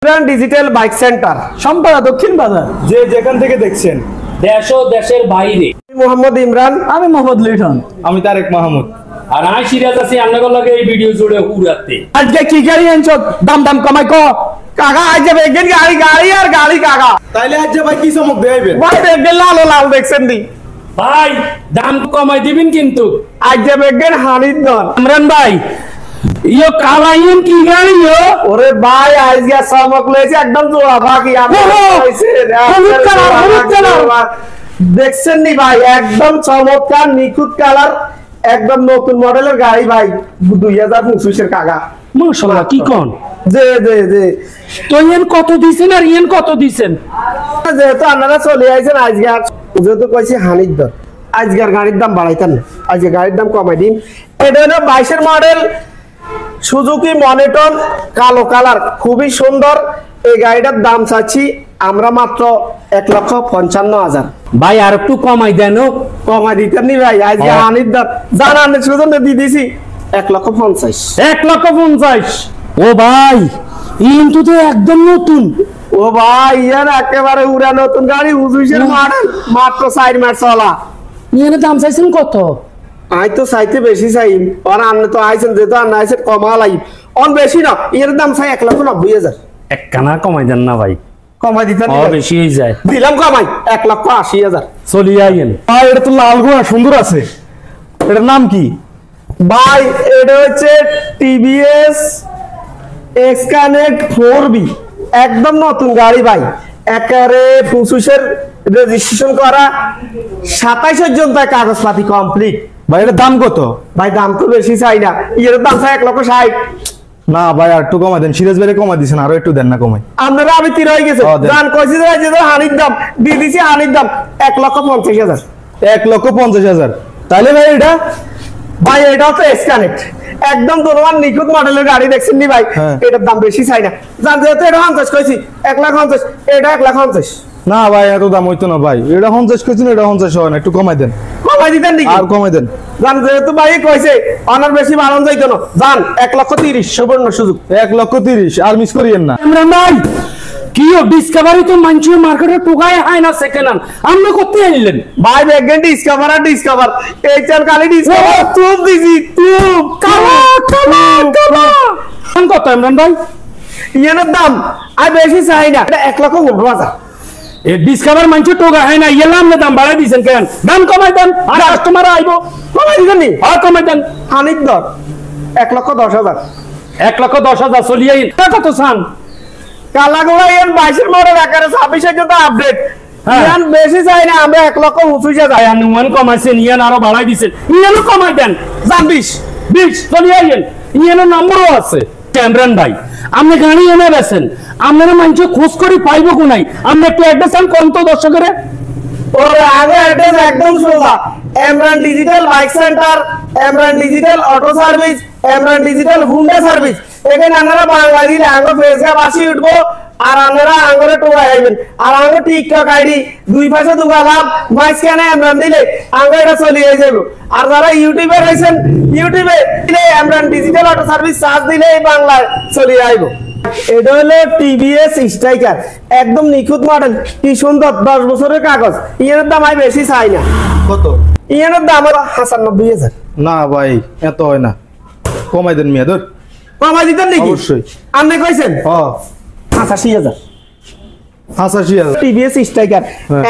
Imran digital bike centre সম্পাদক দক্ষিণ বাজার। যে যেখান থেকে দেখছেন দেশ ও দেশের বাইরে, মোহাম্মদ ইমরান, আমি মোহাম্মদ লিটন, আমি তারেক মাহমুদ, আর আমি সিরাজ আছি আপনাদের লাগে এই ভিডিও জুড়ে উড়াতে। আজকে কি গাড়ি আনছো? দাম দাম কমাই কো কাকা। আজ বেগেন গাড়ি গাড়ি আর গাড়ি কাকা। তাইলে আজ ভাই কি চমক দেখাইবেন? ভাই বেগেন লাল লাল দেখছেন দি ভাই দাম কমাই দিবেন কিন্তু। আজ বেগেন হানির দন ইমরান ভাই ইয়ো কালাইন কি গাড়ি ইয়ো? ওরে ভাই আজকে চমক লইছে একদম জোড়া বাকি দেখছেন নি ভাই, একদম চমৎকার নিখুঁত কালার, একদম নতুন মডেলের গাড়ি ভাই, 2025 এর কাকা। মাশাআল্লাহ কি কোন যে যে যে তো ইয়েন কত দিছেন আর ইয়েন কত দিছেন? যেহেতু আপনারা চলে আইছেন আজকে, আর যেহেতু কইছি হানির দর, আজকের গাড়ির দাম বাড়াইতেন না, আজকে গাড়ির দাম কমাই দিন। এটা হলো 22 এর মডেল সুজুকি মনেটন, কালো কালার, খুবই সুন্দর। এই গাড়িটার দাম চাচ্ছি আমরা মাত্র 1,55,000। ভাই আর একটু কমাই দেন। কমাই দিতেন নি ভাই, আজকে হানির দর জানান সুজন দিয়ে দিছি 1,50,000। 1,50,000। ও ভাই ইন তো একদম নতুন। ও ভাই ইয়ার একেবারে উড়া নতুন গাড়ি, 25 এর মডেল, মাত্র 4 মাস চলা। ইয়ের দাম চাইছেন কত? আই তো চাইতে বেশি চাই, আর আপনি তো আইছেন, যেহেতু আপনি আইছেন কমা লাই অন বেশি না, এর দাম চাই 1,90,000। এক কানা কমাই দেন না ভাই, কমাই দিতেন বেশি হয়ে যায়। দিলাম কমাই 1,80,000। চলি আইন। এটা তো লাল গোয়া সুন্দর আছে, এটার নাম কি ভাই? এটা হচ্ছে টিভিএস এক্সকানেক্ট 4B, একদম নতুন গাড়ি ভাই, একেবারে 25 এর রেজিস্ট্রেশন করা, 27 জন তাই কাগজপাতি কমপ্লিট। ভাই এটার দাম কত? ভাই দাম তো বেশি চাই না, এর দাম চাই 1,60,000। না ভাই আর একটু কমাই দেন, সিরাজ ভাই কমাই দিছেন, আরো একটু দেন না কমাই। আপনারা আমি তীর হয়ে গেছে দান কইছি যে হানির দাম দিয়ে দিছি, হানির দাম 1,50,000। 1,50,000। তাইলে ভাই এটা ভাই এটা হচ্ছে এক্সকানেক্ট, একদম দোনোয়ার নিখুঁত মডেলের গাড়ি, দেখছেন নি ভাই? এটার দাম বেশি চাই না, জান যেহেতু এটা 50 কইছি 1,50,000, এটা 1,50,000। না ভাই এত দাম হইতো না ভাই, এটা 50 কইছেন, এটা 50 হয় না, একটু কমাই দেন। কমাই দিতেন নাকি? আর কমাই দেন জান যেহেতু ভাই কইছে অনার বেশি বাড়ান যাইতো না, জান 1,30,000 সুবর্ণ সুযোগ। 1,30,000 আর মিস করিয়েন না। ইমরান ভাই কি ও ডিসকভারি তো মানছি মার্কেটে টুকায় হয় না সেকেন্ড হ্যান্ড, আপনি করতে আইলেন? ভাই বেগেন ডিসকভার আর ডিসকভার, এই চার খালি ডিসকভার তুম দিছি তুম কালা কালা কালা। দাম কত ইমরান ভাই? ইয়ানের দাম আর বেশি চাই না, এটা 1,15,000। এই ডিসকভার মানছি টোকা হয় না, ইয়েলা আপনি দাম বাড়াই দিয়েছেন কেন? দাম কমাই দেন, আর কাস্টমার আইবো। কমাই দিতেন নি? আর কমাই দেন। হানির দর 1,10,000। 1,10,000 চলিয়ে কত চান? কালাগুলা ইয়ান 22 এর মডেল, একারে 26 এর জন্য আপডেট। ইয়ান বেশি চাই না, আমরা 1,25,000। অনুমান কমাইছেন, ইয়ান আরো বাড়াই দিছেন, ইয়ানও কমাই দেন। জান 20 চলিয়ে আইন, ইয়ানের নম্বরও আছে। ইমরান ভাই আপনি গাড়ি এনে বেছেন, আপনারা মানুষ খোঁজ করে পাইব কোনাই, আপনি একটু অ্যাড্রেস আন কোন তো দর্শকের। ওরে আগে অ্যাড্রেস একদম সোজা, Imran digital bike centre, Imran digital auto service, Imran digital Honda service. এখানে আপনারা বাংলা দিলে আঙ্গ ফেসবুকে বাসি উঠবো, আর আপনারা আঙ্গরে টোকা আইবেন, আর আঙ্গ টিকটক আইডি দুই পাশে দুগালাম মাঝখানে ইমরান দিলে আঙ্গ এটা চলে যাবে। আর যারা ইউটিউবে রয়েছেন, ইউটিউবে দিলে Imran digital auto service search দিলে বাংলায় চলে আইবো। এটা হলো টিভিএস স্ট্রাইকার, একদম নিখুঁত মডেল, কি সুন্দর, 10 বছরের কাগজ। এর দাম আমি বেশি চাই না। কত? এর দাম 95,000। না ভাই এত হয় না, কমাই দেন মিয়া। ধর কমাই দিতেন নাকি? অবশ্যই। আপনি কইছেন 85,000। 85,000। টিভিএস স্ট্রাইকার,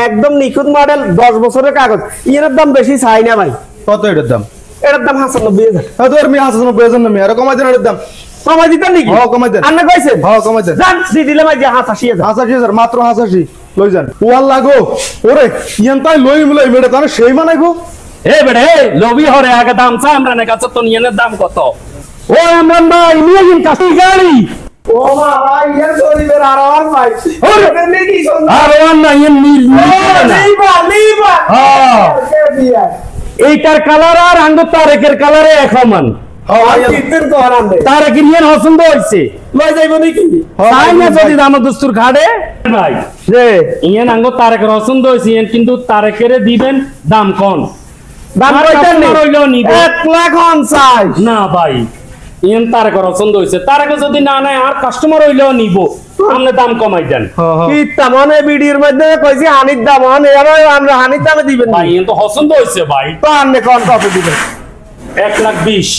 একদম নিখুঁত মডেল, 10 বছরের কাগজ। এর দাম বেশি চাই না ভাই। কত এটার দাম? এর দাম 95,000। ধর মিয়া 95,000 না মিয়া, আর কমাই দেন এটার দাম। কমাই দিতেন নাকি? কমাই দেন। আপনি কইছেন কমাই দেন। জান দি দিলাম আজ 85,000। 85,000 মাত্র 85 লই যান। ওয়াল লাগো ওরে ইয়ান তাই লই মিলাই মেডা তানে সেই মানাইবো। এ বেড়ে লবি হরে আগে দাম চা ইমরানের কাছে, তো নিয়েনের দাম কত? ও ইমরান ভাই নিয়ে গিন কাছে গাড়ি। ও বাবা ইয়ার গরিবের আরাম ভাই। ওরে দেন কি সুন্দর। আর ওয়ান না ইন নীল লিবা। হ্যাঁ এইটার কালার আর আঙ্গ তারেকের কালারে এক সমান। কিত্তের তো আরাম দে। তারেক নিয়েন পছন্দ হইছে, লই যাইবো নাকি? তাই না যদি দাম দস্তুর খাড়ে ভাই যে ইয়েন আঙ্গ তারেকের পছন্দ হইছে, ইয়েন কিন্তু তারেকের দিবেন দাম কম। দাম কইতেন নি? রইলো নিবে 1,50,000। না ভাই, ইন তারেক পছন্দ হয়েছে, তারেকে যদি না নেয় আর কাস্টমার হইলেও নিব, আপনি দাম কমাই দেন। কি তামানে ভিডিওর মধ্যে কইছি হানির দাম আমরা হানির দামে দিবেন ভাই ইন তো পছন্দ হয়েছে ভাই, তো আপনি কোন কত দিবেন? 1,20,000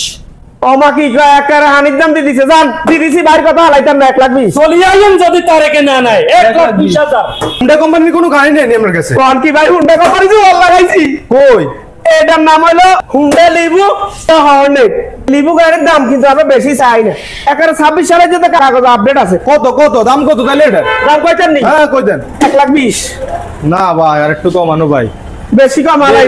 ওমা কি কয় একেবারে হানির দাম দিয়ে দিছে, জান দিয়ে দিছি বাইর কথা হালাইতাম না 1,20,000। চলিয়ে আইন যদি তারেকে না নেয় 1,20,000। হুন্ডা কোম্পানির কোনো গাড়ি নেই আমার কাছে। কোন কি ভাই হুন্ডা কোম্পানি তো ভাল লাগাইছি। কই এটার নাম হলো হুন্ডা লিবু হর্নেট। লিবু গাড়ির দাম কিন্তু আমরা বেশি চাই না, একেবারে 26 সালে যেতে কাগজ আপডেট আছে। কত কত দাম কত তাহলে এটা? দাম কয়টার নেই? হ্যাঁ কই দেন। 1,20,000। না ভাই আর একটু কমানো ভাই। বেশি কম আলাই